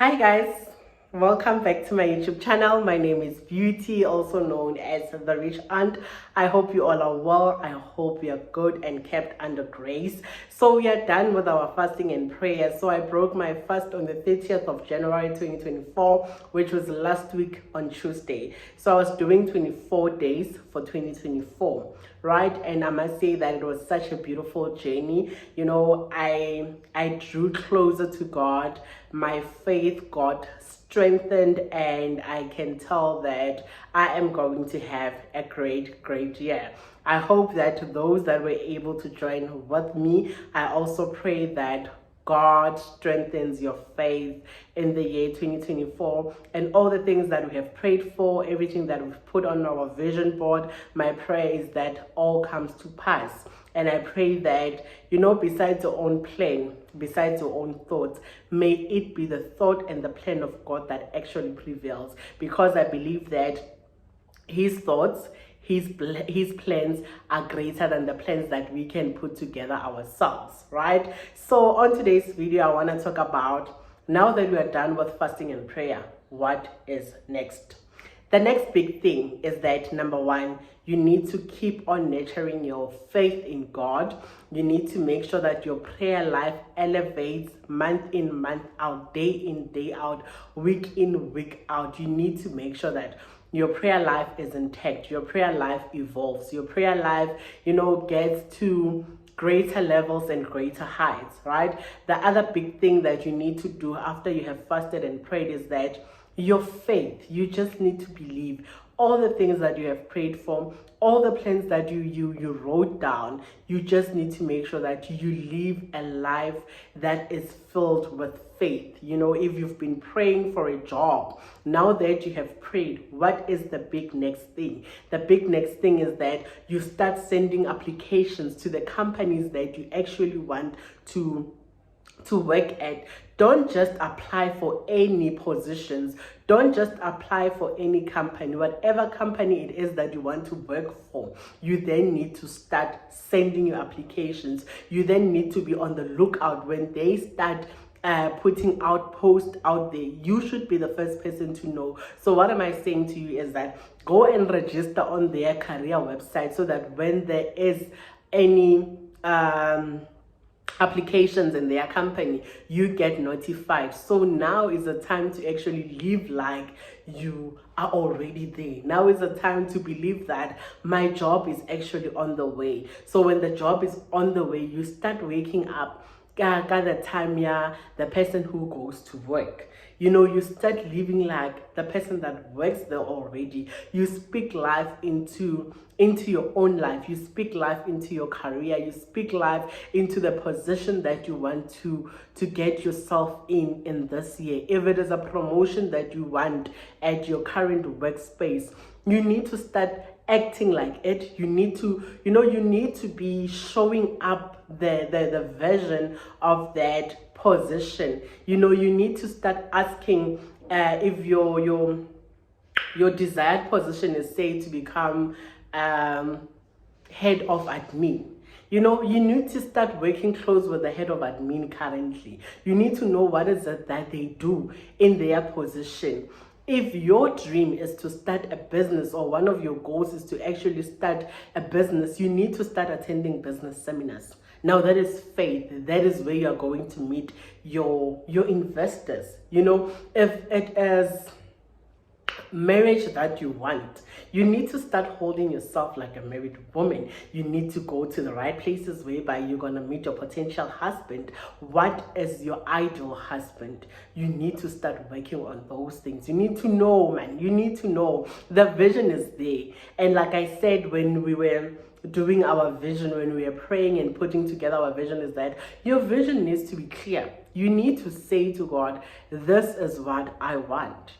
Hi guys, welcome back to my YouTube channel. My name is Beauty, also known as the Rich Aunt. I hope you all are well. I hope you are good and kept under grace. So we are done with our fasting and prayer. So I broke my fast on the 30th of January 2024, which was last week on Tuesday. So I was doing 24 days for 2024, right? And I must say that it was such a beautiful journey. You know, I drew closer to God. My faith got strengthened, and I can tell that I am going to have a great year. I hope that those that were able to join with me, I also pray that God strengthens your faith in the year 2024, and all the things that we have prayed for, everything that we've put on our vision board. My prayer is that all comes to pass. And I pray that, besides your own plan, besides your own thoughts, may it be the thought and the plan of God that actually prevails. Because I believe that His thoughts, his plans are greater than the plans that we can put together ourselves, right? So on today's video, I want to talk about, now that we are done with fasting and prayer, what is next? The next big thing is that, number one, you need to keep on nurturing your faith in God. You need to make sure that your prayer life elevates month in, month out, day in, day out, week in, week out. You need to make sure that your prayer life is intact. Your prayer life evolves. Your prayer life, gets to greater levels and greater heights, right? The other big thing that you need to do after you have fasted and prayed is that your faith, you just need to believe all the things that you have prayed for, all the plans that you wrote down. You just need to make sure that you live a life that is filled with faith. If you've been praying for a job, now that you have prayed, what is the big next thing? The big next thing is that you start sending applications to the companies that you actually want to work at. Don't just apply for any positions. Don't just apply for any company. Whatever company it is that you want to work for, you then need to start sending your applications. You then need to be on the lookout when they start putting out posts out there. You should be the first person to know. So what am I saying to you is that go and register on their career website, so that when there is any applications in their company, you get notified. So now is the time to actually live like you are already there. Now is the time to believe that my job is actually on the way. So when the job is on the way, you start waking up the time, the person who goes to work. You start living like the person that works there already. You speak life into your own life. You speak life into your career. You speak life into the position that you want to get yourself in this year. If it is a promotion that you want at your current workspace, you need to start acting like it. You need to be showing up the version of that position. You need to start asking if your desired position is, say, to become head of admin. You need to start working close with the head of admin currently. You need to know what is it that they do in their position. If your dream is to start a business, or one of your goals is to actually start a business, you need to start attending business seminars. Now that is faith. That is where you are going to meet your investors. If it is marriage that you want, you need to start holding yourself like a married woman. You need to go to the right places whereby you're going to meet your potential husband. What is your ideal husband? You need to start working on those things. You need to know, man. You need to know the vision is there. And like I said, when we were doing our vision, when we are praying and putting together our vision, is that your vision needs to be clear. You need to say to God, this is what I want,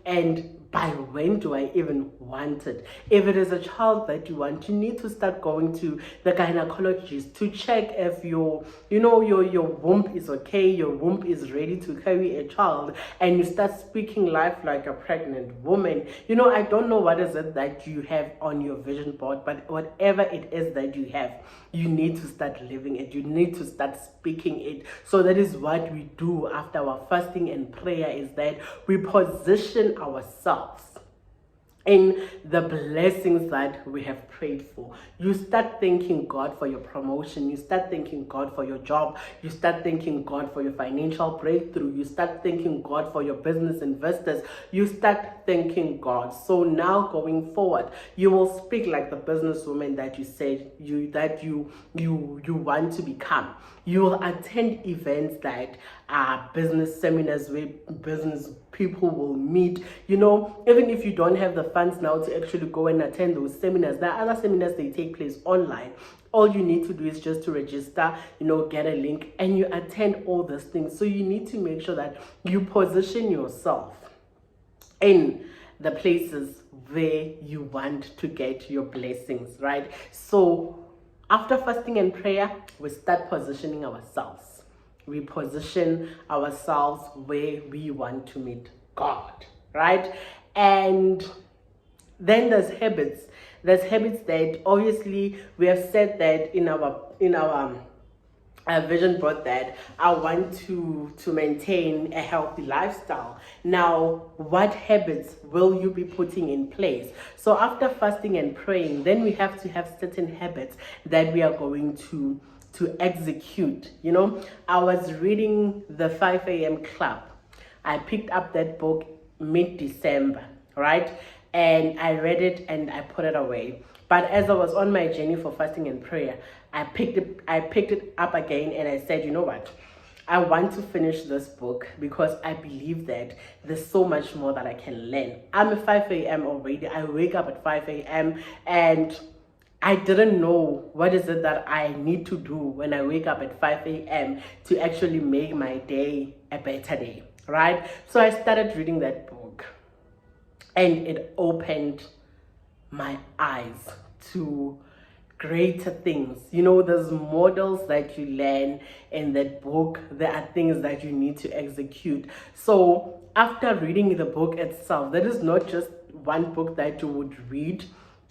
and by when do I even want it? If it is a child that you want, you need to start going to the gynecologist to check if your womb is okay, your womb is ready to carry a child, and you start speaking life like a pregnant woman. I don't know what is it that you have on your vision board, but whatever it is that you have, you need to start living it. You need to start speaking it. So that is what we do after our fasting and prayer, is that we position ourselves in the blessings that we have prayed for. You start thanking God for your promotion. You start thanking God for your job. You start thanking God for your financial breakthrough. You start thanking God for your business investors. You start thanking God. So now going forward, you will speak like the businesswoman that you said you want to become. You will attend events that are business seminars where business people will meet. Even if you don't have the funds now to actually go and attend those seminars, there are other seminars, they take place online. All you need to do is just to register, get a link, and you attend all these things. So you need to make sure that you position yourself in the places where you want to get your blessings, right? So after fasting and prayer, we start positioning ourselves. We position ourselves where we want to meet God, right? And then there's habits. There's habits that obviously we have said that in our vision board, that I want to maintain a healthy lifestyle. Now, what habits will you be putting in place? So after fasting and praying, then we have to have certain habits that we are going to execute. I was reading the 5 a.m. Club. I picked up that book mid-December, right? And I read it and I put it away. But as I was on my journey for fasting and prayer, I picked it up again, and I said, you know what? I want to finish this book because I believe that there's so much more that I can learn. I'm at 5 a.m. already. I wake up at 5 a.m. and I didn't know what is it that I need to do when I wake up at 5 a.m. to actually make my day a better day, right? So I started reading that book, and it opened my eyes to greater things. There's models that you learn in that book. There are things that you need to execute. So after reading the book itself, that is not just one book that you would read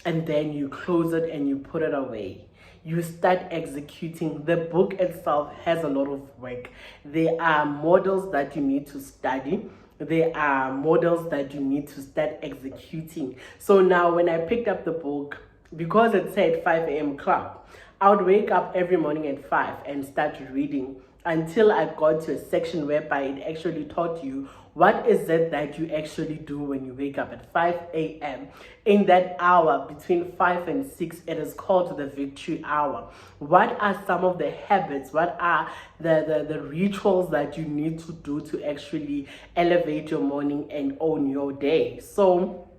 and then you close it and you put it away. You start executing. The book itself has a lot of work. There are models that you need to study. There are models that you need to start executing. So now when I picked up the book, because it said 5 a.m. Club, I would wake up every morning at 5 and start reading until I got to a section whereby it actually taught you what is it that you actually do when you wake up at 5 a.m. In that hour between 5 and 6, it is called the victory hour. What are some of the habits? What are the rituals that you need to do to actually elevate your morning and own your day? So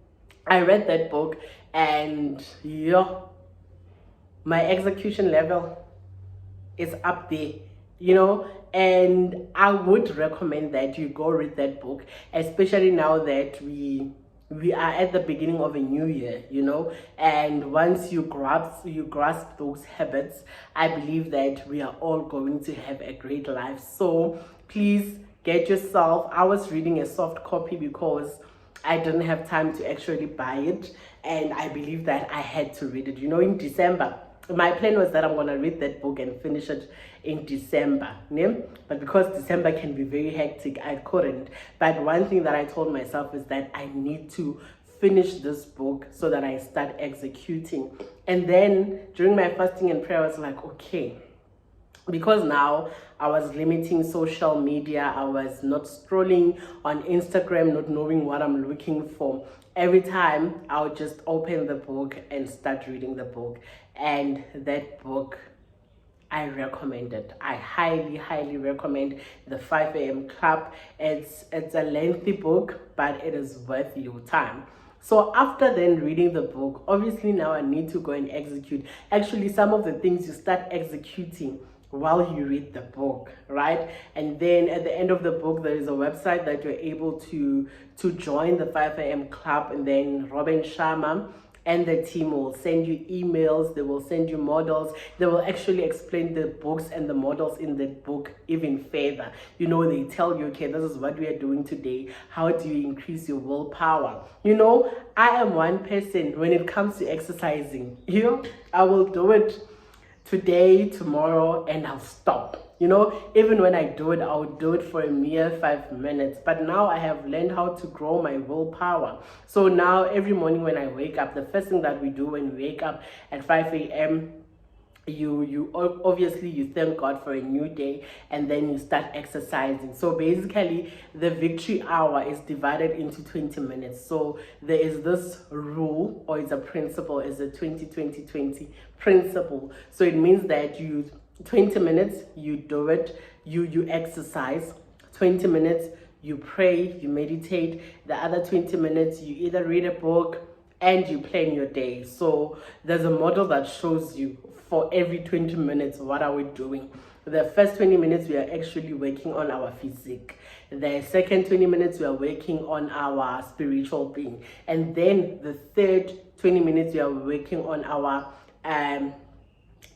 I read that book, and my execution level is up there, and I would recommend that you go read that book, especially now that we are at the beginning of a new year, and once you grasp those habits, I believe that we are all going to have a great life. So please get yourself. I was reading a soft copy because I didn't have time to actually buy it, and I believe that I had to read it. In December, my plan was that I'm going to read that book and finish it in December. But because December can be very hectic, I couldn't. But one thing that I told myself is that I need to finish this book so that I start executing. And then during my fasting and prayer, I was like, okay, because now I was limiting social media, I was not scrolling on Instagram, not knowing what I'm looking for. Every time I would just open the book and start reading the book. And that book, I recommend it. I highly recommend the 5 a.m. Club. It's a lengthy book, but it is worth your time. So after then reading the book, obviously now I need to go and execute. Actually, some of the things you start executing while you read the book, right? And then at the end of the book, there is a website that you're able to join the 5 a.m. club, and then Robin Sharma and the team will send you emails, they will send you models, they will actually explain the books and the models in the book even further. You know, they tell you, okay, this is what we are doing today. How do you increase your willpower? You know, I am one person when it comes to exercising. You know, I will do it today, tomorrow, and I'll stop. You know, even when I do it, I'll do it for a mere 5 minutes. But now I have learned how to grow my willpower. So now every morning when I wake up, the first thing that we do when we wake up at 5 a.m., you obviously you thank God for a new day, and then you start exercising. So basically the victory hour is divided into 20 minutes. So there is this rule, or it's a principle, it's a 20-20-20 principle. So it means that you 20 minutes you do it, you exercise, 20 minutes you pray, you meditate, the other 20 minutes you either read a book and you plan your day. So there's a model that shows you for every 20 minutes what are we doing. The first 20 minutes we are actually working on our physique, the second 20 minutes we are working on our spiritual being, and then the third 20 minutes we are working on our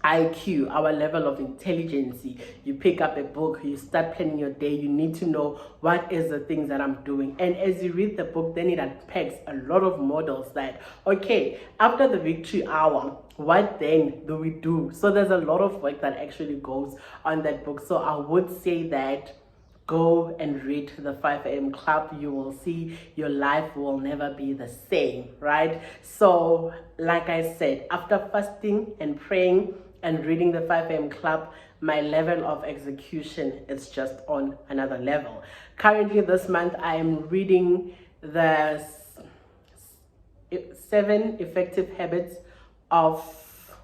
IQ, our level of intelligence. You pick up a book, you start planning your day, you need to know what is the things that I'm doing. And as you read the book, then it unpacks a lot of models that, okay, after the victory hour, what then do we do? So there's a lot of work that actually goes on that book. So I would say that go and read the 5 a.m. club. You will see your life will never be the same, right? So like I said, after fasting and praying and reading the 5 a.m. club, my level of execution is just on another level. Currently this month I am reading the 7 effective habits of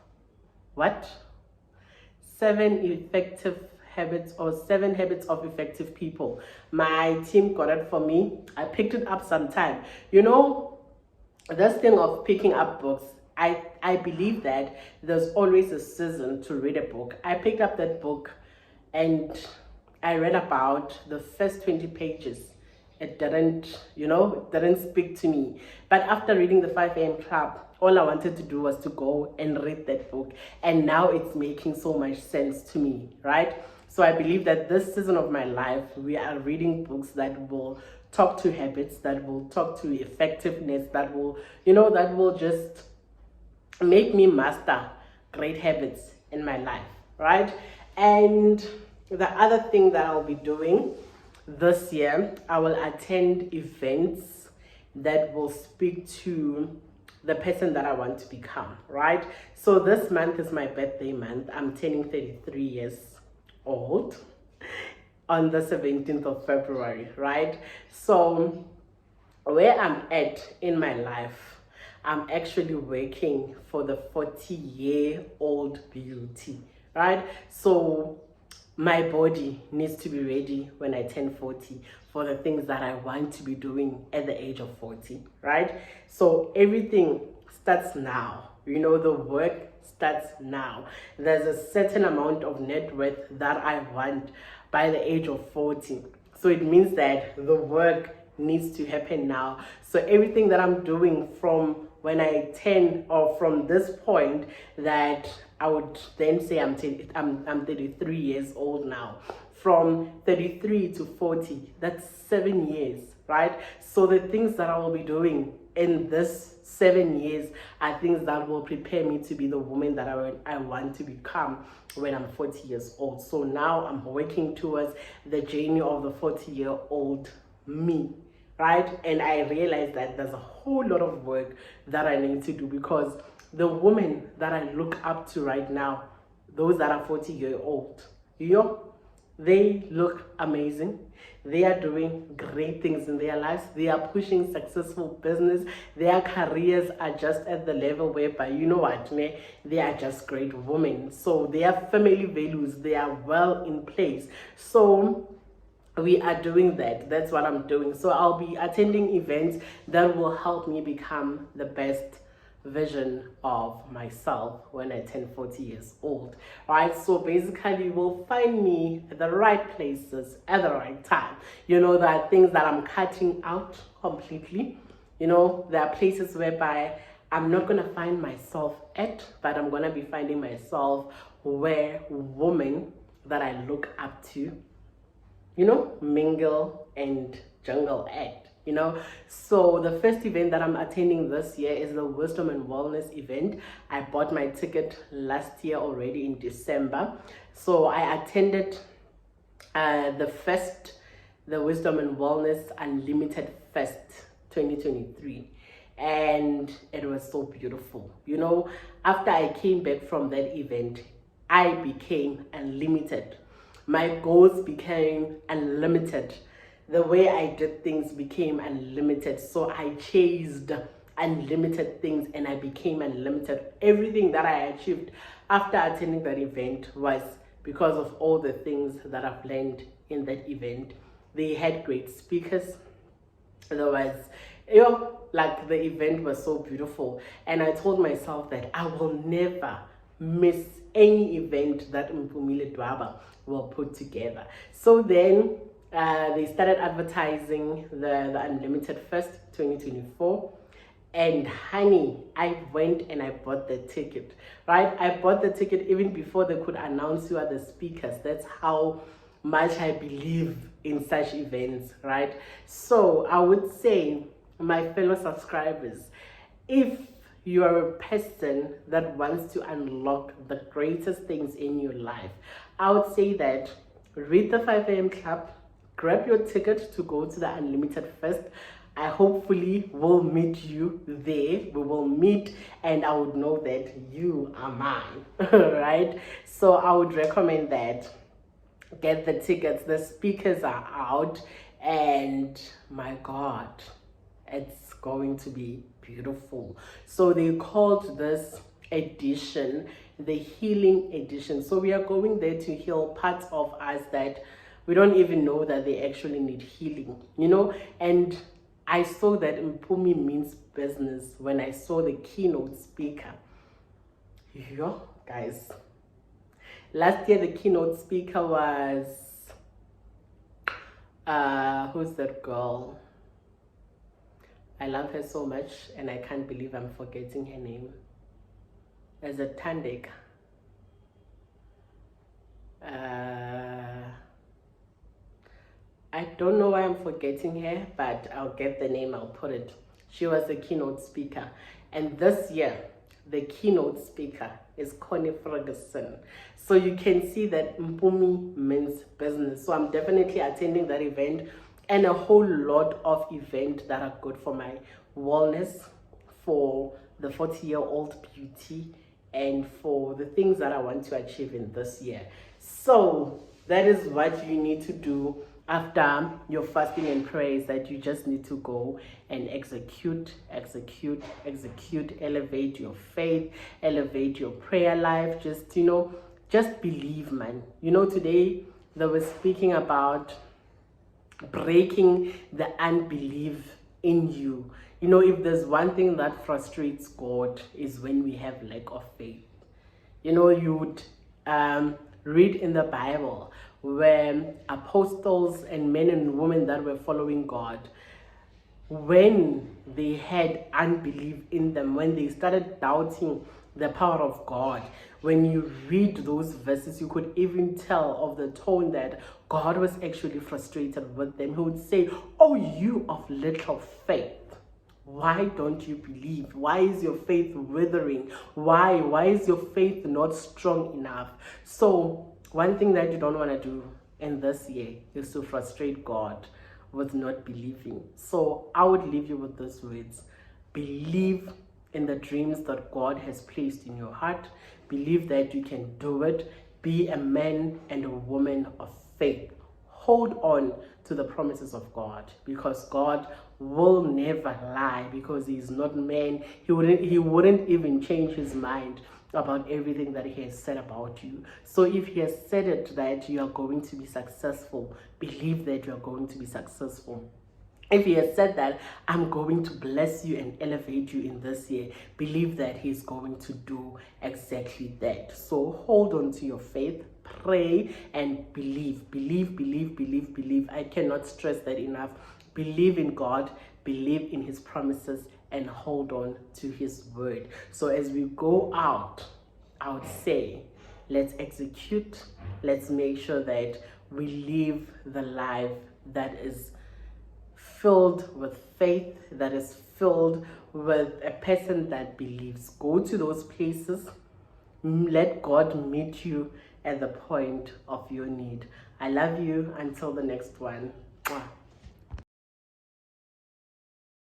what? 7 effective habits, or 7 habits of effective people. My team got it for me. I picked it up sometime. You know, this thing of picking up books, I believe that there's always a season to read a book. I picked up that book and I read about the first 20 pages. It didn't, it didn't speak to me. But after reading the 5 a.m. club, all I wanted to do was to go and read that book. And now it's making so much sense to me, right? So I believe that this season of my life, we are reading books that will talk to habits, that will talk to effectiveness, that will, that will just make me master great habits in my life, right? And the other thing that I'll be doing this year, I will attend events that will speak to the person that I want to become, right? So this month is my birthday month. I'm turning 33 years old on the 17th of February, right? So where I'm at in my life, I'm actually working for the 40-year-old beauty, right? So my body needs to be ready when I turn 40 for the things that I want to be doing at the age of 40, right? So everything starts now. The work starts now. There's a certain amount of net worth that I want by the age of 40. So it means that the work needs to happen now. So everything that I'm doing from when I turn, or from this point, that I would then say I'm 33 years old now. From 33 to 40, that's 7 years, right? So the things that I will be doing in this 7 years are things that will prepare me to be the woman that I want to become when I'm 40 years old. So now I'm working towards the journey of the 40-year-old me, right? And I realized that there's a whole lot of work that I need to do, because the women that I look up to right now, those that are 40-year-old, they look amazing. They are doing great things in their lives. They are pushing successful business. Their careers are just at the level whereby, they are just great women. So their family values, they are well in place. So we are doing that. That's what I'm doing. So I'll be attending events that will help me become the best vision of myself when I turn 40 years old, right? So basically, you will find me at the right places at the right time. You know, there are things that I'm cutting out completely. You know, there are places whereby I'm not going to find myself at, but I'm going to be finding myself where women that I look up to, you know, mingle and jungle at, you know. So the first event that I'm attending this year is the Wisdom and Wellness event. I bought my ticket last year already in December. So I attended the Wisdom and Wellness Unlimited Fest 2023. And it was so beautiful. You know, after I came back from that event, I became unlimited. My goals became unlimited. The way I did things became unlimited. So I chased unlimited things and I became unlimited. Everything that I achieved after attending that event was because of all the things that I've learned in that event. They had great speakers. There was, you know, like the event was so beautiful. And I told myself that I will never miss any event that Mpumile Dwaba will put together. So then they started advertising the Unlimited Fest 2024. And honey, I went and I bought the ticket, right? I bought the ticket even before they could announce who are the speakers. That's how much I believe in such events, right? So I would say, my fellow subscribers, if you are a person that wants to unlock the greatest things in your life, I would say that read the 5 a.m. Club, grab your ticket to go to the Unlimited Fest. I hopefully will meet you there. We will meet and I would know that you are mine, right? So I would recommend that. Get the tickets. The speakers are out and my God, it's going to be beautiful. So they called this edition the Healing Edition. So we are going there to heal parts of us that we don't even know that they actually need healing, you know. And I saw that Mpumi means business when I saw the keynote speaker. Yo, guys, last year the keynote speaker was who's that girl? I love her so much and I can't believe I'm forgetting her name. As a Tandek. I don't know why I'm forgetting her, but I'll get the name, I'll put it. She was the keynote speaker. And this year, the keynote speaker is Connie Ferguson. So you can see that Mpumi means business. So I'm definitely attending that event and a whole lot of events that are good for my wellness, for the 40-year-old beauty, and for the things that I want to achieve in this year. So that is what you need to do after your fasting and prayers, that you just need to go and execute, elevate your faith, elevate your prayer life. Just, you know, just believe, man. You know, today they were speaking about breaking the unbelief in you. You know, if there's one thing that frustrates God is when we have lack of faith. You know, you would read in the Bible where apostles and men and women that were following God, when they had unbelief in them, when they started doubting the power of God, when you read those verses, you could even tell of the tone that God was actually frustrated with them. He would say, "Oh, you of little faith, why don't you believe? Why is your faith withering? Why is your faith not strong enough?" So one thing that you don't want to do in this year is to frustrate God with not believing. So I would leave you with these words. Believe in the dreams that God has placed in your heart. Believe that you can do it. Be a man and a woman of faith. Hold on to the promises of God, because God will never lie, because he is not man. He wouldn't even change his mind about everything that he has said about you. So if he has said it that you are going to be successful, believe that you are going to be successful. if he has said that I'm going to bless you and elevate you in this year, believe that he's going to do exactly that. So hold on to your faith, pray, and believe. Believe. I cannot stress that enough. Believe in God, believe in his promises, and hold on to his word. So as we go out, I would say, let's execute. Let's make sure that we live the life that is filled with faith, that is filled with a person that believes. Go to those places. Let God meet you at the point of your need. I love you. Until the next one. Mwah.